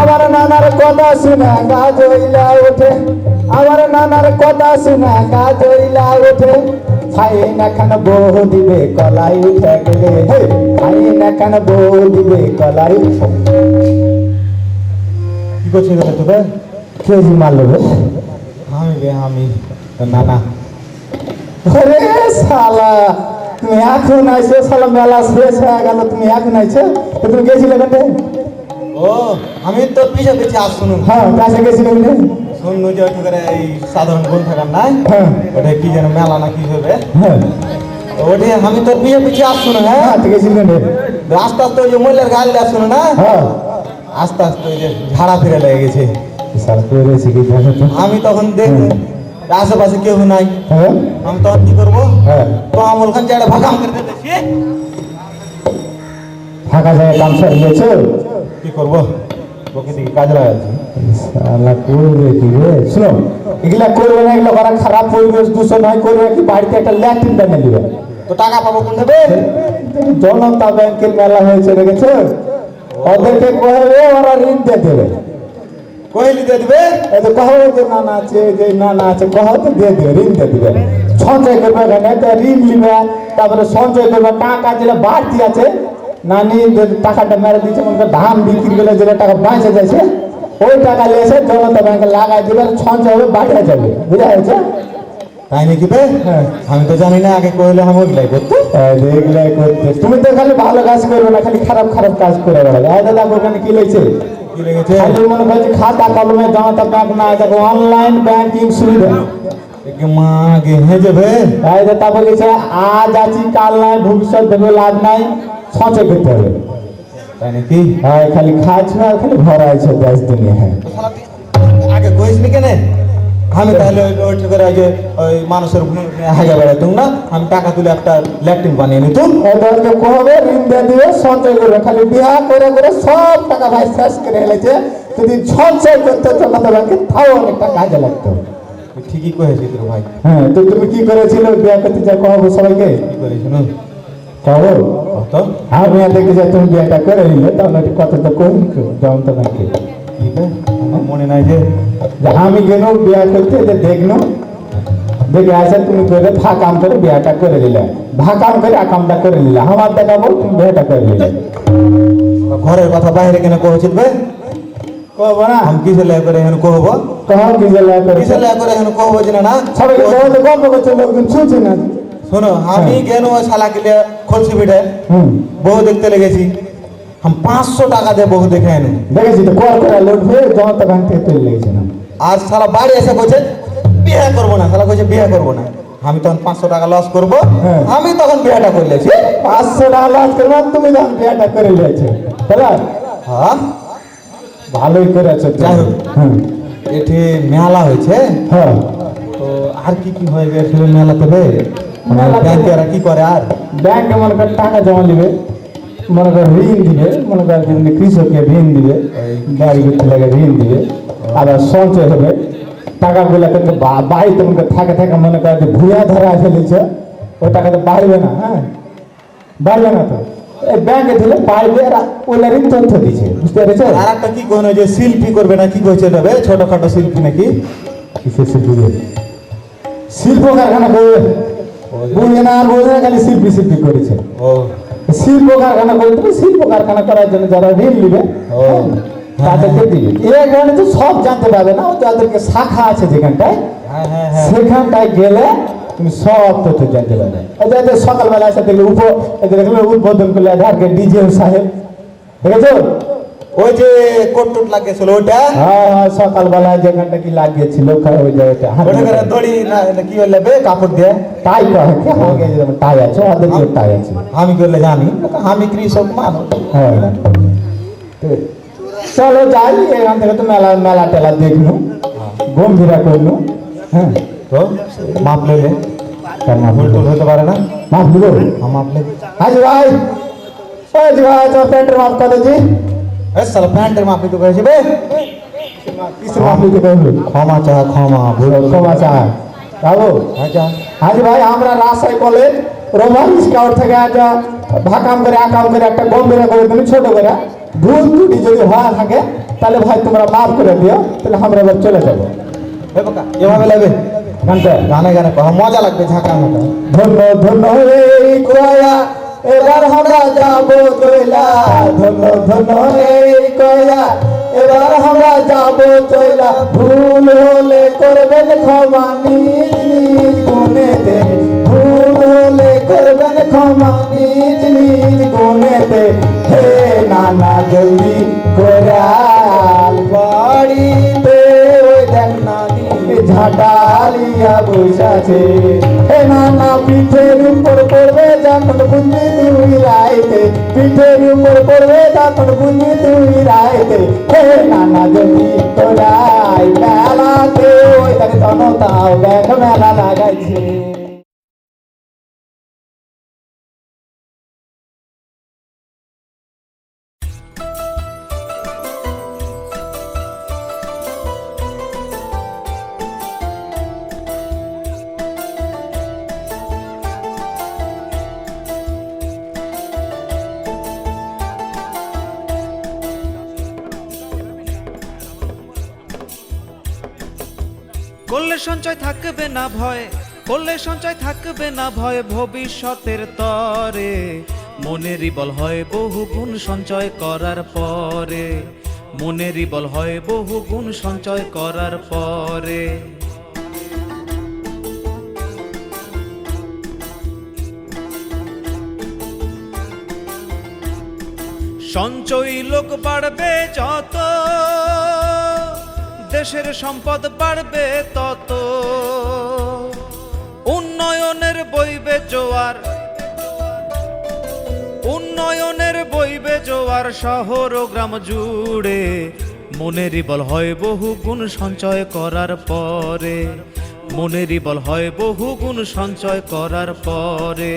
আমার নানার কথা শুনে গা জইলা ওঠে, আমার নানার কথা শুনে গা জইলা ওঠে, খাই না খান বউ দিবে কলাই উঠে গেলে, খাই না খান বউ দিবে কলাই। কি করছিস তোকে? কেজি মারলো রে? আমি নানা। আরে শালা তুমি এখন আইছো, শালা মেলা শেষ হয়ে গেল, তুমি এখন আইছো? তুমি গেছিলে কেটে? ও আমি তো পিছে পিছে আসুন। হ্যাঁ কাছে গেছিলে কেটে? শুনু যে ওইটু করে এই সাধারণ গুণ থাকার নাই, ওটা কি যেন মেলা না কি হবে, ওটা আমি তো পিছে পিছে আসুন। হ্যাঁ ঠিক আছে, আস্তে আস্তে ওই যে মহিলার গাল আসুন না, আস্তে আস্তে ওই যে ঝাড়া ফিরে লেগে গেছে। আমি তখন দেখবো আশেপাশে কেউ নাই, আমি তখন কি করবো, তো আমল খান জায়গা ভাগাম করে দিতেছি, ফাঁকা জায়গায় কাম সারিয়েছে, কি করবো প্রকৃতিকে কাজে লাগাচ্ছি। শুনো এগুলা করবে না, এগুলো করা খারাপ পরিবেশ দূষণ হয়, করবে কি বাড়িতে একটা ল্যাট্রিন বানিয়ে দিবে, তো টাকা পাবো কোন দেবে? জনতা ব্যাংকের মেলা হয়েছে দেখেছো, ওদেরকে কহবে ওরা ঋণ দিয়ে দেবে, কহিলি দিয়ে দিবে, এই তো কহ যে নানা আছে, যে নানা আছে কহ তো দিয়ে দিবে, ঋণ দিয়ে দিবে, সঞ্চয় করবে এখানে, ঋণ নিবে, তারপরে সঞ্চয় করবে, টাকা যেটা বাড়তি আছে নানি টাকাটা মেরে দিচ্ছে, মনে ধান বিক্রি করলে যেটা টাকা বাঁচে যাচ্ছে ওই টাকা নিয়ে এসে জনতা ব্যাংকে লাগাই দিবে, সঞ্চয় হবে, বাড়িয়ে যাবে, বুঝা যাচ্ছে? তাই নাকি বে? আমি তো জানি না, আগে কইলে আমি ওইগুলাই করতে, এগুলাই করতে। তুমি তো খালি ভালো কাজ করবে না, খালি খারাপ খারাপ কাজ করে বেড়াবে। দাদা ওখানে কি লেগেছে? কি লেগেছে? মনে করছে খাতা কলমে জনতা ব্যাংক না, দেখো অনলাইন ব্যাংকিং সুবিধা মা গে যাবে। তারপর গেছে আজ আছি কাল নাই, ভবিষ্যৎ ভেবে লাভ নাই, সঞ্চয় করতে হবে, তাই নাকি? হ্যাঁ খালি খাচ্ছ আর খালি ভরা আছে দেশ দুনিয়া। হ্যাঁ আগে কইসনি কেন? আমি তাহলে ওই করে যে ওই মানুষের হাজা বেড়াতুম না, আমি টাকা তুলে একটা ল্যাট্রিন বানিয়ে নিতুম, ওদেরকে কবে ঋণ দিয়ে দিবে, সঞ্চয় করবে, খালি বিয়া করে করে সব টাকা ভাই শেষ করে ফেলেছে। যদি সঞ্চয় করতে জনতা ব্যাংকে তাও অনেকটা কাজে লাগতো। ঠিকই কয়েছি তোর ভাই। হ্যাঁ তো তুমি কি করেছিল বিয়া করতে যা কহবো সবাইকে? কি করেছিল কহবো তো? আর মেয়া দেখে যে তুমি বিয়াটা করে নিলে তাহলে কত তো করি জনতা ব্যাংকে। আমার মনে নাই যে আমি গেল বিয়া করতে, যে দেখলো দেখে আসে তুমি করে ফাঁকাম করে বিয়াটা করে নিলে, ভাকাম করে আকামটা করে নিলে, আমার দেখাবো তুমি বিয়াটা করে নিলে। ঘরের কথা বাইরে কেন করেছিল বে? কহবো না हम किसे लेकर এখন কহব কখন কি জেলা করে কিসে लेकर এখন কহব জানা না সবাই গল্প করছে লোকজন শুনছে না শোনো আমি কেন ওই শালা কিলে খলছি বিটে বহু দেখতে লেগেছি हम 500 টাকা দিয়ে বহু দেখে আনি দেখেছি তো কল করে লোড হয়ে জনতা ব্যাংক থেকে তুলে লেগেছে না আর শালা বাড়ি এসে কইছে বিয়ে করব না শালা কইছে বিয়ে করব না আমি তখন 500 টাকা লস করব আমি তখন বিয়েটা করে লেছি 500 টাকা লস করবা তুমি যখন বিয়েটা করে লিয়েছে তাহলে হ্যাঁ ভালোই করেছো যাই হোক এটি মেলা হয়েছে হ্যাঁ তো আর কি কি হয় এর মেলা তবে ব্যাংকে আর কি করে আর ব্যাংকে মনে কর টাকা জমা দিবে মনে কর ঋণ দিবে মনে কর যেমনি কৃষককে ঋণ দিবে গাড়ি থেকে ঋণ দিবে আবার সঞ্চয় হবে টাকাগুলো কিন্তু বাড়িতে মনে থাকে থাকে মনে কর যে ভুয়া ধরা ফেলেছে ওই টাকা তো বাড়বে না হ্যাঁ বাড়বে না তো এই ব্যাংকে দিলে বাড়বে আর ওইলারই তথ্য দিচ্ছে বুঝতে পেরেছো আর একটা কি কোন যে শিল্পী করবে না কি কইছে তবে ছোটখাটো শিল্পী নাকি কিসের শিল্পী শিল্প কারখানা করবে বুঝে না আর বোঝে না খালি শিল্পী করেছে ও শিল্প কারখানা করে দেবে শিল্প কারখানা করার জন্য যারা ঋণ নিবে তাদেরকে দিবে এখানে তো সব জানতে পারবে না যাদেরকে শাখা আছে যেখানটায় সেখানটায় গেলে তুমি সব তথ্য জানতে পারবে যাদের সকালবেলা এসে দেখলে দেখলে উদ্বোধন করলে আধারকে ডিজে সাহেব দেখেছো ওই যে কোট টোট লাগিয়েছিল ওইটা হ্যাঁ সকালবেলা যেখানটা কি লাগিয়েছিল ওই জায়গাটা ওটা করে দড়ি না কি হলে কাপড় দিয়ে টাই কহে কি আগে যেমন টাই আছে ওদের যে টাই আছে আমি করলে জানি আমি কৃষক মানুষ হ্যাঁ চলো যাই এখান থেকে তো মেলা মেলা টেলা দেখলু গম্ভীরা করলু হ্যাঁ তো মাপ লেলে ভুল টুল হতে পারে না মাপ দিল মাপ লে হাজি ভাই হাজি ভাই তোর প্যান্টের মাপ কত জি এ সালা প্যান্টের মাপ তো করেছে বে কিসের মাপ দিতে কইলো ক্ষমা চাহা ক্ষমা ভুল ক্ষমা চাই বাবু আচ্ছা হাজি ভাই আমরা রাজশাহী কলেজ রোমান স্কাউট থেকে একটা ভাকাম করে আকাম করে একটা গম্ভীরা করে তুমি ছোট করে ভুল ত্রুটি যদি হওয়া থাকে তাহলে ভাই তোমরা মাফ করে দিও তাহলে আমরা এবার চলে যাবো এভাবে লাগবে গানটা গানে গানে কহ মজা লাগবে ঝাঁকা মতো ধন্য ধন্য রে কয়া এবার আমরা যাবো চইলা ধন্য ধন্য রে কয়া এবার আমরা যাবো চইলা ভুল হলে করবেন ক্ষমা নিজ নিজ গুণেতে ভুল হলে করবেন ক্ষমা নিজ নিজ গুণেতে হে নানা জলদি গোরাল বাড়িতে ওই দেখ নানি ঝাঁটালিয়া বসেছে হে নানা পিঠের উপর পড়বে যখন বুঝবি তুই রাইতে পিঠের উপর পড়বে যখন বুঝবি তুই রাইতে হে নানা যদি তোরাই মেলাতে ওই দেখ জনতাও দেখ মেলা লাগাইছে করলে সঞ্চয় থাকবে না ভয় করলে সঞ্চয় থাকবে না ভয় ভবিষ্যতের তরে মনেরই বল হয় বহু গুণ সঞ্চয় করার পরে মনেরই বল হয় বহু গুণ সঞ্চয় করার পরে সঞ্চয়ী লোক বাড়বে যত দেশের সম্পদ বাড়বে তত উন্নয়নের বইবে জোয়ার উন্নয়নের বইবে জোয়ার শহর ও গ্রাম জুড়ে মনেরই বল হয় বহু গুণ সঞ্চয় করার পরে মনেরই বল হয় বহু গুণ সঞ্চয় করার পরে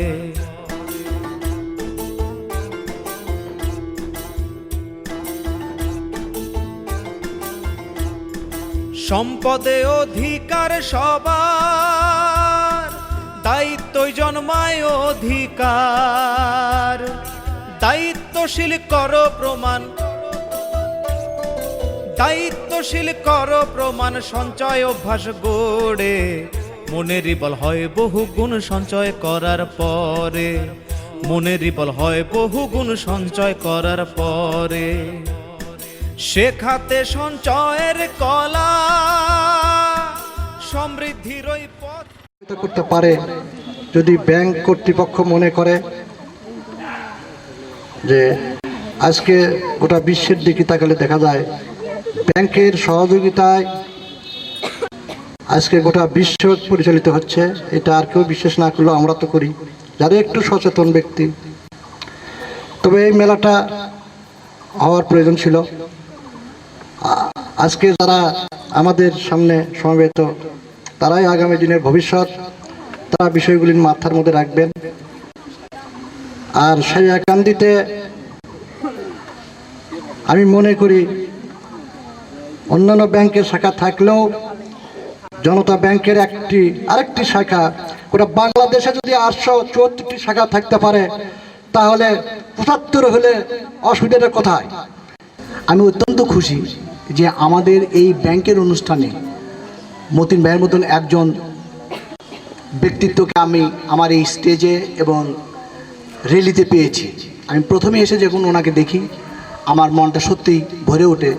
সম্পদে অধিকার সবার দায়িত্বই জন্মায় অধিকার দায়িত্বশীল করো প্রমাণ দায়িত্বশীল করো প্রমাণ সঞ্চয় অভ্যাস গড়ে মনেরই বল হয় বহু গুণ সঞ্চয় করার পরে মনেরই বল হয় বহু গুণ সঞ্চয় করার পরে শেখাতে সঞ্চয়ের কলা, সমৃদ্ধির ওই পথ করতে পারে যদি ব্যাংক কর্তৃপক্ষ মনে করে যে আজকে গোটা বিশ্বের দিকে তাকালে দেখা যায় ব্যাংকের সহযোগিতায় আজকে গোটা বিশ্ব পরিচালিত হচ্ছে। এটা আর কেউ বিশ্বাস না করলেও আমরা তো করি, যারা একটু সচেতন ব্যক্তি। তবে এই মেলাটা হওয়ার প্রয়োজন ছিল। আজকে যারা আমাদের সামনে সমবেত, তারাই আগামী দিনের ভবিষ্যৎ, তারা বিষয়গুলি মাথার মধ্যে রাখবেন। আর সেই একান্দিতে আমি মনে করি অন্যান্য ব্যাংকের শাখা থাকলেও জনতা ব্যাংকের আরেকটি শাখা, ওটা বাংলাদেশে যদি 874টি শাখা থাকতে পারে তাহলে 75 হলে অসুবিধাটা কোথায়? আমি অত্যন্ত খুশি যে আমাদের এই ব্যাংকের অনুষ্ঠানে মতিন ভাইয়ের মতন একজন ব্যক্তিত্বকে আমি আমার এই স্টেজে এবং র্যালিতে পেয়েছি। আমি প্রথমে এসে যখন ওনাকে দেখি আমার মনটা সত্যিই ভরে ওঠে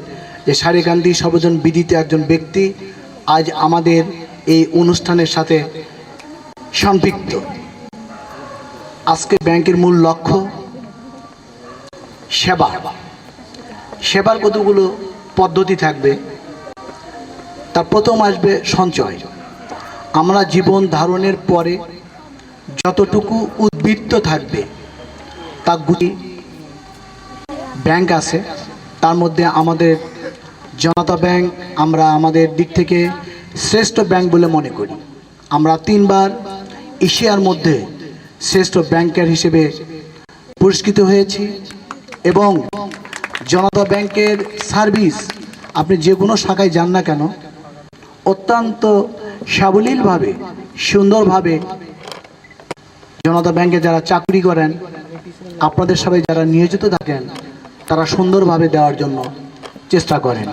যে সারেকান্দি সর্বজন বিদিত একজন ব্যক্তি আজ আমাদের এই অনুষ্ঠানের সাথে সম্পৃক্ত। আজকে ব্যাংকের মূল লক্ষ্য সেবা। সেবার কতগুলো পদ্ধতি থাকবে। তার প্রথম আসবে সঞ্চয়। আমরা জীবন ধারণের পরে যতটুকু উদ্বৃত্ত থাকবে তা গুটি ব্যাংক আছে, তার মধ্যে আমাদের জনতা ব্যাংক আমরা আমাদের দিক থেকে শ্রেষ্ঠ ব্যাংক বলে মনে করি। আমরা 3 বার এশিয়ার মধ্যে শ্রেষ্ঠ ব্যাংকার হিসেবে পুরস্কৃত হয়েছি এবং জনতা ব্যাংকের সার্ভিস আপনি যে কোনো শাখায় যান না কেন অত্যন্ত সাবলীলভাবে সুন্দরভাবে জনতা ব্যাংকে যারা চাকরি করেন, আপনাদের সবাই যারা নিয়োজিত থাকেন, তারা সুন্দরভাবে দেওয়ার জন্য চেষ্টা করেন।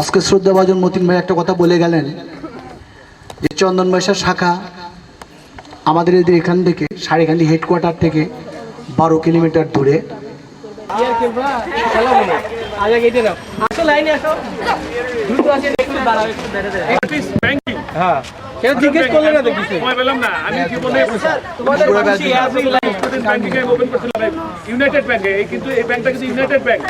আজকে শ্রদ্ধাভাজন মতিন ভাই একটা কথা বলে গেলেন যে চন্দন বৈশাখ শাখা আমাদের এখান থেকে সারেকান্দি হেডকোয়ার্টার থেকে 12 কিলোমিটার দূরে। জিজ্ঞেস করলে না দেখি আমি ইউনাইটেড ব্যাংকে, কিন্তু এই ব্যাংকটা কিন্তু ইউনাইটেড ব্যাংক।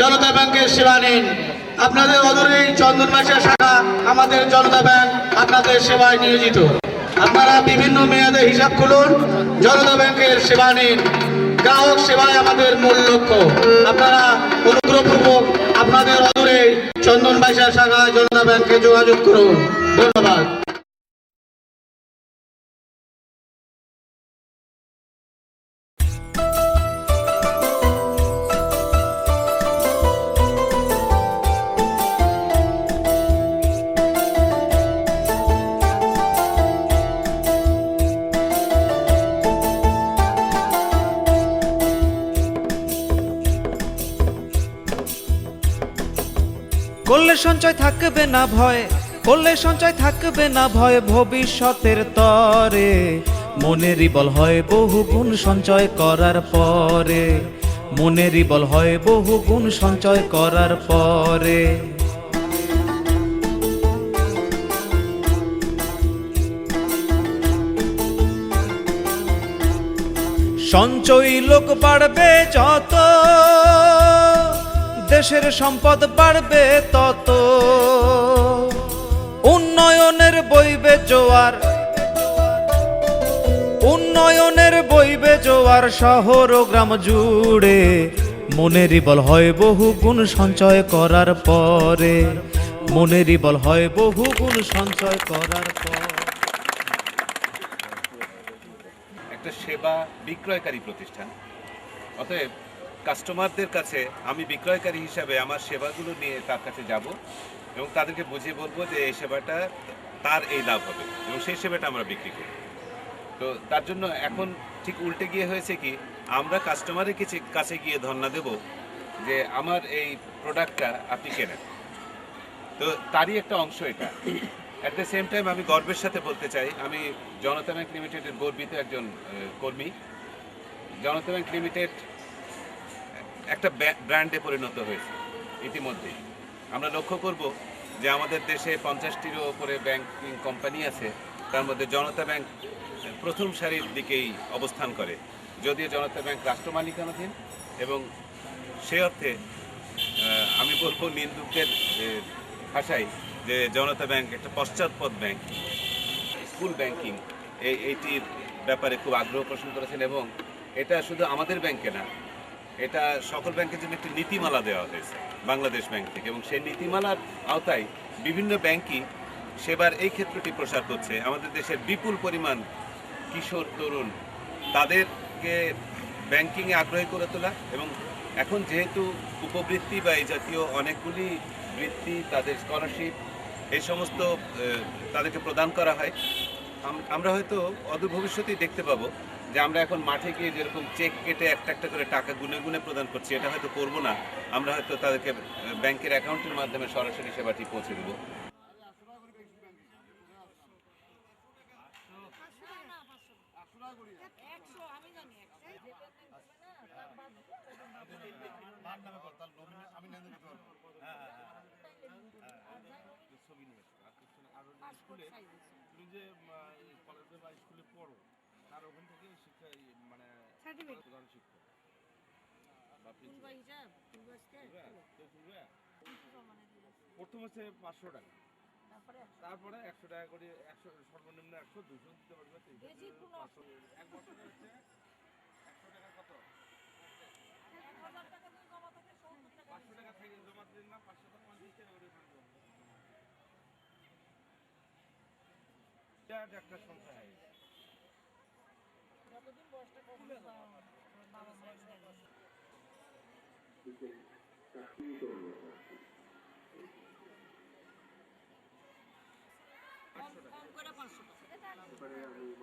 জনতা ব্যাংকের সেবা নিন। আপনাদের অদূরে চন্দন বৈশাখ শাখা আমাদের জনতা ব্যাংক আপনাদের সেবায় নিয়োজিত। আপনারা বিভিন্ন মেয়াদে হিসাব খুলুন, জনতা ব্যাংকের সেবা নিন। গ্রাহক সেবায় আমাদের মূল লক্ষ্য। আপনারা অনুগ্রহপূর্বক আপনাদের অদূরে চন্দন বৈশাখ শাখা জনতা ব্যাংকে যোগাযোগ করুন। ধন্যবাদ। করলে সঞ্চয় থাকবে না ভয়, করলে সঞ্চয় থাকবে না ভয় ভবিষ্যতের তরে। মনেরই বল হয় বহু গুণ সঞ্চয় করার পরে, মনেরই বল হয় বহু গুণ সঞ্চয় করার পরে। সঞ্চয়ী লোক বাড়বে যত, দেশের সম্পদ বাড়বে তত। উন্নয়নের বইবে জোয়ার, উন্নয়নের বইবে জোয়ার শহর ও গ্রাম জুড়ে। মনেরই বল হয় বহু গুণ সঞ্চয় করার পরে, মনেরই বল হয় বহু গুণ সঞ্চয় করার পর। একটা সেবা বিক্রয়কারী প্রতিষ্ঠান, অতএব কাস্টমারদের কাছে আমি বিক্রয়কারী হিসাবে আমার সেবাগুলো নিয়ে তার কাছে যাব এবং তাদেরকে বুঝিয়ে বলবো যে এই সেবাটা তার এই লাভ হবে এবং সেই সেবাটা আমরা বিক্রি করি। তো তার জন্য এখন ঠিক উল্টে গিয়ে হয়েছে কি, আমরা কাস্টমারের কাছে গিয়ে ধর্ণা দেব যে আমার এই প্রোডাক্টটা আপনি কেনেন। তো তারই একটা অংশ এটা। অ্যাট দ্য সেম টাইম আমি গর্বের সাথে বলতে চাই, আমি জনতা ব্যাংক লিমিটেডের গর্বিত একজন কর্মী। জনতা ব্যাংক লিমিটেড একটা ব্র্যান্ডে পরিণত হয়েছে ইতিমধ্যেই। আমরা লক্ষ্য করব যে আমাদের দেশে 50টিরও ওপরে ব্যাংকিং কোম্পানি আছে, তার মধ্যে জনতা ব্যাংক প্রথম সারির দিকেই অবস্থান করে, যদিও জনতা ব্যাংক রাষ্ট্র মালিকানাধীন। এবং সে অর্থে আমি বলবো নিন্দুকদের ভাষায় যে জনতা ব্যাংক একটা পশ্চাৎপদ ব্যাংক। স্কুল ব্যাংকিং এইটির ব্যাপারে খুব আগ্রহ পোষণ করেছেন এবং এটা শুধু আমাদের ব্যাংকে না, এটা সকল ব্যাংকের জন্য একটি নীতিমালা দেওয়া হয়েছে বাংলাদেশ ব্যাংক থেকে, এবং সেই নীতিমালার আওতায় বিভিন্ন ব্যাংকই সেবার এই ক্ষেত্রটি প্রসার করছে। আমাদের দেশের বিপুল পরিমাণ কিশোর তরুণ তাদেরকে ব্যাংকিংয়ে আগ্রহী করে তোলা, এবং এখন যেহেতু উপবৃত্তি বা এই জাতীয় অনেকগুলি বৃত্তি, তাদের স্কলারশিপ, এই সমস্ত তাদেরকে প্রদান করা হয়, আমরা হয়তো অদূর ভবিষ্যতেই দেখতে পাবো যে আমরা এখন মাঠে গিয়ে যেরকম চেক কেটে একটা একটা করে টাকা গুনে গুনে প্রদান করছি, এটা হয়তো করবো না। আমরা হয়তো তাদেরকে ব্যাংকের অ্যাকাউন্টের মাধ্যমে সরাসরি সেবাটি পৌঁছে দেবো। প্রথম হচ্ছে 500 টাকা, তারপরে 100 টাকা করে, 100 সর্বনিম্ন 100, 200 দিতে পারবে। 500 এক বছরে হচ্ছে 100 টাকা কত? 500 টাকা থেকে জমা দিন না, 550 টাকা করে পাবো। এটা একটা সংখ্যা হয়। যতদিন বয়সটা কমে যাবে বাবা মায়ের কম করে 500 টাকা,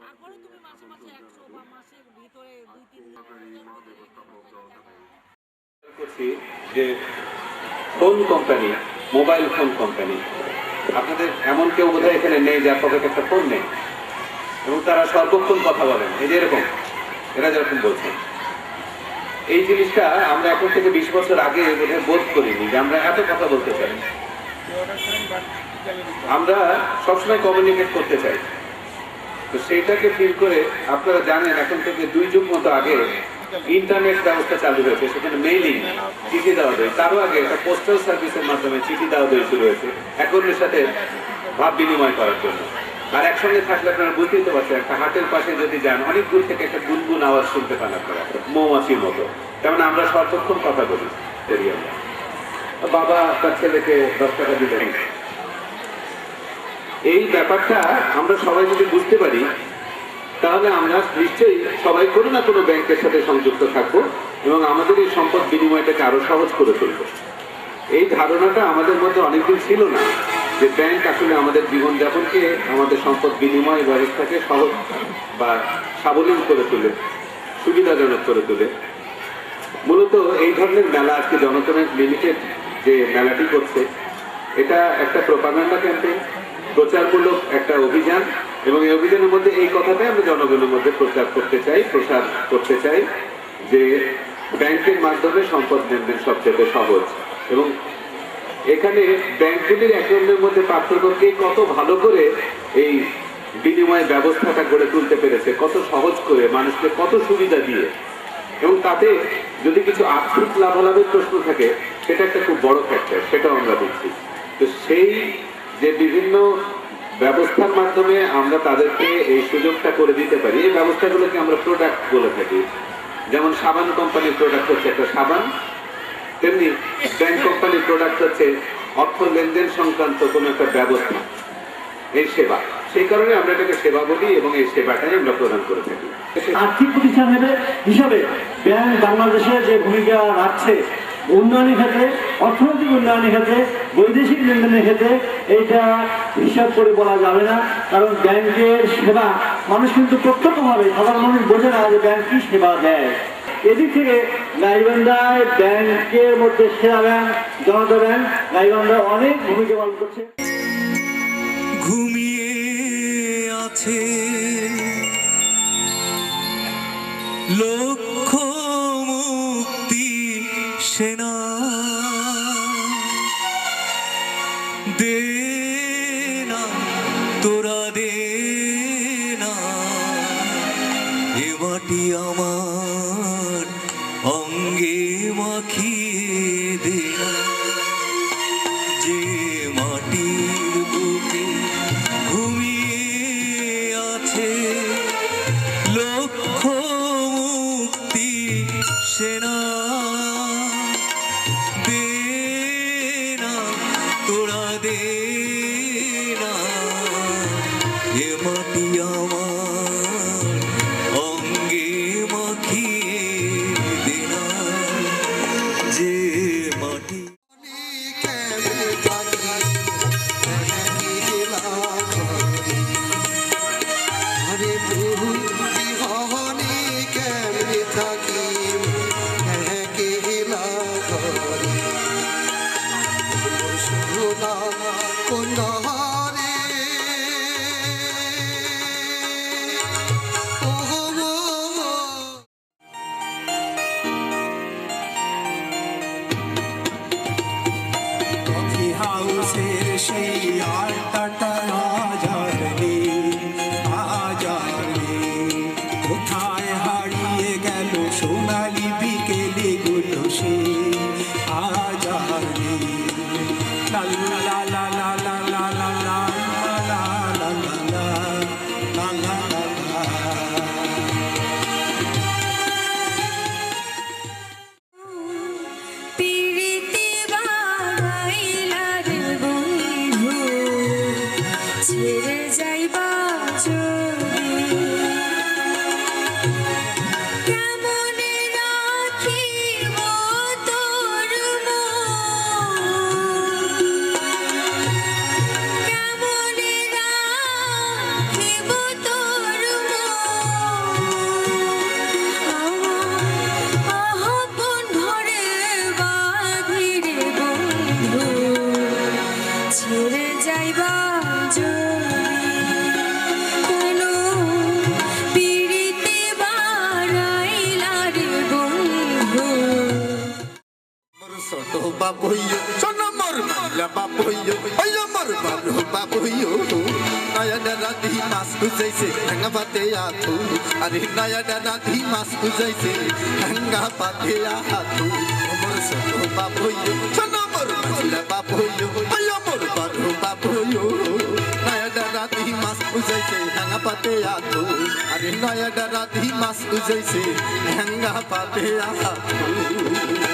তারপরে তুমি মাসে মাসে 100 বা মাসের ভিতরে 2-3 করছি যে phone company, mobile phone company, আপনাদের এমন কেউ বোধহয় এখানে নেই যার পকেটে একটা ফোন নেই, এবং তারা সর্বক্ষণ কথা বলেন এই যে এরকম, এরা যেরকম বলছেন। এই জিনিসটা আমরা এখন থেকে 20 বছর আগে বোধহয় বোধ করিনি যে আমরা এত কথা বলতে চাই। আমরা সবসময় কমিউনিকেট করতে চাই। তো সেইটাকে ফিল করে আপনারা জানেন এখন থেকে 2 যুগ মতো আগে ইন্টারনেট ব্যবস্থা চালু হয়েছে, সেখানে মেইলিং, চিঠি দেওয়া দেয়। তারও আগে একটা পোস্টাল সার্ভিসের মাধ্যমে চিঠি দেওয়া দেয় শুরু হয়েছে একজনের সাথে ভাব বিনিময় করার জন্য। আর একসঙ্গে থাকলে আপনারা বুঝতেই তো পারছেন, একটা হাটের পাশে যদি যান অনেক দূর থেকে একটা গুনগুন আওয়াজ শুনতে পান আপনারা, মৌমাছির মতো। তেমন আমরা সর্বক্ষণ কথা বলি। বাবা তার ছেলেকে 10 টাকা দিলেন, এই ব্যাপারটা আমরা সবাই যদি বুঝতে পারি তাহলে আমরা নিশ্চয়ই সবাই কোনো না কোনো ব্যাংকের সাথে সংযুক্ত থাকবো এবং আমাদের এই সম্পদ বিনিময়টাকে আরো সহজ করে তুলব। এই ধারণাটা আমাদের মধ্যে অনেকদিন ছিল না যে ব্যাংক আসলে আমাদের জীবনযাপনকে, আমাদের সম্পদ বিনিময় ব্যবস্থাকে সহজ বা সাবলীল করে তোলে, সুবিধাজনক করে তোলে। মূলত এই ধরনের মেলা আজকে জনতা ব্যাংক লিমিটেড যে মেলাটি করছে, এটা একটা প্রোপাগান্ডা ক্যাম্পেইন, প্রচারমূলক একটা অভিযান এবং এই অভিযানের মধ্যে এই কথাটাই আমরা জনগণের মধ্যে প্রচার করতে চাই যে ব্যাংকের মাধ্যমে সম্পদ লেনদেন সবচেয়ে সহজ। এবং এখানে ব্যাংকগুলির একে অন্যের মধ্যে পার্থক্যকে কত ভালো করে এই বিনিময় ব্যবস্থাটা গড়ে তুলতে পেরেছে, কত সহজ করে, মানুষকে কত সুবিধা দিয়ে, এবং তাতে যদি কিছু আর্থিক লাভালাভের প্রশ্ন থাকে সেটা একটা খুব বড় ফ্যাক্টর, সেটাও আমরা দেখছি। তো সেই যে বিভিন্ন ব্যবস্থার মাধ্যমে আমরা তাদেরকে এই সুযোগটা করে দিতে পারি, এই ব্যবস্থাগুলোকে আমরা প্রোডাক্ট বলে থাকি। যেমন সাবান কোম্পানির প্রোডাক্ট হচ্ছে একটা সাবান, তেমনি ব্যাংক কোম্পানির প্রোডাক্ট হচ্ছে অর্থ লেনদেন সংক্রান্ত কোনো একটা ব্যবস্থা, এই সেবা। সেই কারণে আমরা এটাকে সেবা বলি এবং এই সেবাটাই আমরা প্রদান করে থাকি। আর্থিক প্রতিষ্ঠান হিসাবে ব্যাংক বাংলাদেশে যে ভূমিকা রাখছে উন্নয়নের ক্ষেত্রে, অর্থনৈতিক উন্নয়নের ক্ষেত্রে, বৈদেশিক লেনদেনের ক্ষেত্রে, এইটা হিসাব করে বলা যাবে না। কারণ ব্যাংকের সেবা মানুষ কিন্তু প্রত্যক্ষভাবে, সাধারণ মানুষ বোঝে না যে ব্যাংক কি সেবা দেয়। এদিক থেকে গাইবান্ধায় ব্যাংকের মধ্যে সেরা ব্যাংক জনতা ব্যাংক গাইবান্ধায় অনেক ভূমিকা পালন করছে। ঘুমিয়ে আছে লক্ষ্য মুক্তি সেনা, দে না তোরা দে না, এ মাটি আমার অঙ্গে মাখিয়ে দে না, যে মাটির বুকে ঘুমিয়ে আছে লক্ষ্য মুক্তি সেনা, দে না তোরা দে না, এ মাটি আমার অঙ্গে মাখিয়ে দে না, যে মাটি হাউসের সেই আড্ডাটা আজ আর নেই, কোথায় হারিয়ে গেল সোনালি বিকেলে গুলো সে আজ আর নেই। লা লা লা লা লা লা লা লা লা লা লা লা লা লা। ছেড়ে যাইবা কেমনে রাখিব তোর কেমনে রাখিব তোর আপন ঘরে বাঁধিরে বন্ধু, ছেড়ে যাইবা বাবুইও সোনমর মাইলা বাবুইও ওইলো মর বারো বাবুইও নয়না রাধি মাস গুজাইছে হাঙ্গা পাতে আথু, আরে নয়না রাধি মাস গুজাইছে হাঙ্গা পাতে আথু, মর সোনো বাবুইও সোনমর মাইলা বাবুইও ওইলো মর বারো বাবুইও নয়না রাধি মাস গুজাইছে হাঙ্গা পাতে আথু, আরে নয়না রাধি মাস গুজাইছে হাঙ্গা পাতে আথু।